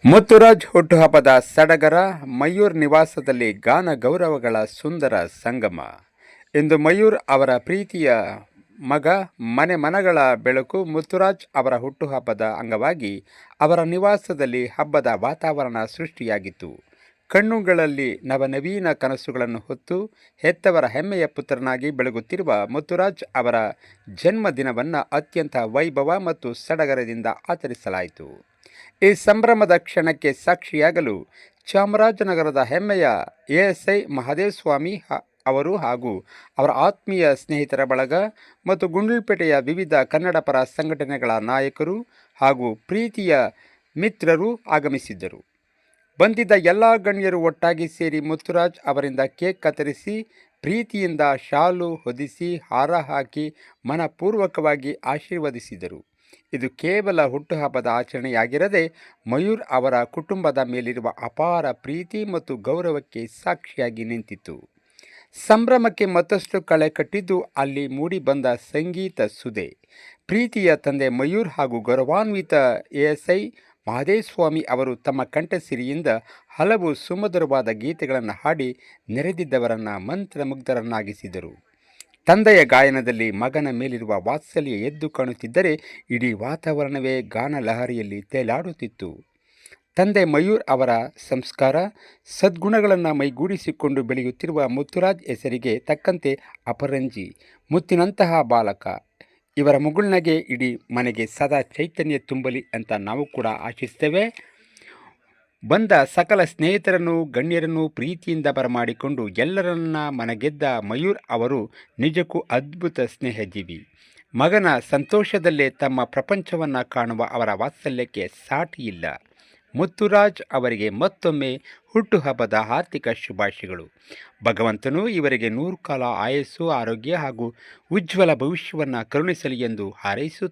ಮುತ್ತುರಾಜ್ ಹುಟ್ಟುಹಬ್ಬದ ಸಡಗರ ಮಯೂರ್ ನಿವಾಸದಲ್ಲಿ ಗಾನ ಗೌರವಗಳ ಸುಂದರ ಸಂಗಮ. ಇಂದು ಮಯೂರ್ ಅವರ ಪ್ರೀತಿಯ ಮಗ ಮನೆ ಮನಗಳ ಬೆಳಕು ಮುತ್ತುರಾಜ್ ಅವರ ಹುಟ್ಟುಹಬ್ಬದ ಅಂಗವಾಗಿ ಅವರ ನಿವಾಸದಲ್ಲಿ ಹಬ್ಬದ ವಾತಾವರಣ ಸೃಷ್ಟಿಯಾಗಿತ್ತು. ಕಣ್ಣುಗಳಲ್ಲಿ ನವನವೀನ ಕನಸುಗಳನ್ನು ಹೊತ್ತು ಹೆತ್ತವರ ಹೆಮ್ಮೆಯ ಪುತ್ರನಾಗಿ ಬೆಳಗುತ್ತಿರುವ ಮುತ್ತುರಾಜ್ ಅವರ ಜನ್ಮದಿನವನ್ನು ಅತ್ಯಂತ ವೈಭವ ಮತ್ತು ಸಡಗರದಿಂದ ಆಚರಿಸಲಾಯಿತು. ಈ ಸಂಭ್ರಮದ ಕ್ಷಣಕ್ಕೆ ಸಾಕ್ಷಿಯಾಗಲು ಚಾಮರಾಜನಗರದ ಹೆಮ್ಮೆಯ ಎಎಸ್ಐ ಮಹದೇವಸ್ವಾಮಿ ಅವರು ಹಾಗೂ ಅವರ ಆತ್ಮೀಯ ಸ್ನೇಹಿತರ ಬಳಗ ಮತ್ತು ಗುಂಡ್ಲುಪೇಟೆಯ ವಿವಿಧ ಕನ್ನಡ ಪರ ಸಂಘಟನೆಗಳ ನಾಯಕರು ಹಾಗೂ ಪ್ರೀತಿಯ ಮಿತ್ರರು ಆಗಮಿಸಿದ್ದರು. ಬಂದಿದ್ದ ಎಲ್ಲ ಗಣ್ಯರು ಒಟ್ಟಾಗಿ ಸೇರಿ ಮುತ್ತುರಾಜ್ ಅವರಿಂದ ಕೇಕ್ ಕತ್ತರಿಸಿ ಪ್ರೀತಿಯಿಂದ ಶಾಲು ಹೊದಿಸಿ ಹಾರ ಹಾಕಿ ಮನಪೂರ್ವಕವಾಗಿ ಆಶೀರ್ವದಿಸಿದರು. ಇದು ಕೇವಲ ಹುಟ್ಟುಹಬ್ಬದ ಆಚರಣೆಯಾಗಿರದೆ ಮಯೂರ್ ಅವರ ಕುಟುಂಬದ ಮೇಲಿರುವ ಅಪಾರ ಪ್ರೀತಿ ಮತ್ತು ಗೌರವಕ್ಕೆ ಸಾಕ್ಷಿಯಾಗಿ ನಿಂತಿತು. ಸಂಭ್ರಮಕ್ಕೆ ಮತ್ತಷ್ಟು ಕಳೆ ಕಟ್ಟಿದ್ದು ಅಲ್ಲಿ ಮೂಡಿಬಂದ ಸಂಗೀತ ಸುದೆ. ಪ್ರೀತಿಯ ತಂದೆ ಮಯೂರ್ ಹಾಗೂ ಗೌರವಾನ್ವಿತ ಎಎಸ್ಐ ಮಹದೇವಸ್ವಾಮಿ ಅವರು ತಮ್ಮ ಕಂಠಸಿರಿಯಿಂದ ಹಲವು ಸುಮಧುರವಾದ ಗೀತೆಗಳನ್ನು ಹಾಡಿ ನೆರೆದಿದ್ದವರನ್ನು ಮಂತ್ರಮುಗ್ಧರನ್ನಾಗಿಸಿದರು. ತಂದೆಯ ಗಾಯನದಲ್ಲಿ ಮಗನ ಮೇಲಿರುವ ವಾತ್ಸಲ್ಯ ಎದ್ದು ಕಾಣುತ್ತಿದ್ದರೆ ಇಡೀ ವಾತಾವರಣವೇ ಗಾನ ಲಹರಿಯಲ್ಲಿ ತೇಲಾಡುತ್ತಿತ್ತು. ತಂದೆ ಮಯೂರ್ ಅವರ ಸಂಸ್ಕಾರ ಸದ್ಗುಣಗಳನ್ನು ಮೈಗೂಡಿಸಿಕೊಂಡು ಬೆಳೆಯುತ್ತಿರುವ ಮುತ್ತುರಾಜ್ ಹೆಸರಿಗೆ ತಕ್ಕಂತೆ ಅಪರಂಜಿ ಮುತ್ತಿನಂತಹ ಬಾಲಕ. ಇವರ ಮುಗುಳ್ನಗೆ ಇಡೀ ಮನೆಗೆ ಸದಾ ಚೈತನ್ಯ ತುಂಬಲಿ ಅಂತ ನಾವು ಕೂಡ ಆಶಿಸ್ತೇವೆ. ಬಂದ ಸಕಲ ಸ್ನೇಹಿತರನ್ನು ಗಣ್ಯರನ್ನು ಪ್ರೀತಿಯಿಂದ ಬರಮಾಡಿಕೊಂಡು ಎಲ್ಲರನ್ನ ಮನಗೆದ್ದ ಮಯೂರ್ ಅವರು ನಿಜಕ್ಕೂ ಅದ್ಭುತ ಸ್ನೇಹಜೀವಿ. ಮಗನ ಸಂತೋಷದಲ್ಲೇ ತಮ್ಮ ಪ್ರಪಂಚವನ್ನು ಕಾಣುವ ಅವರ ವಾತ್ಸಲ್ಯಕ್ಕೆ ಸಾಟಿಯಿಲ್ಲ. ಮುತ್ತುರಾಜ್ ಅವರಿಗೆ ಮತ್ತೊಮ್ಮೆ ಹುಟ್ಟುಹಬ್ಬದ ಹಾರ್ದಿಕ ಶುಭಾಶಯಗಳು. ಭಗವಂತನು ಇವರಿಗೆ 100 ಕಾಲ ಆಯಸ್ಸು, ಆರೋಗ್ಯ ಹಾಗೂ ಉಜ್ವಲ ಭವಿಷ್ಯವನ್ನು ಕರುಣಿಸಲಿ ಎಂದು ಹಾರೈಸುತ್ತಾರೆ.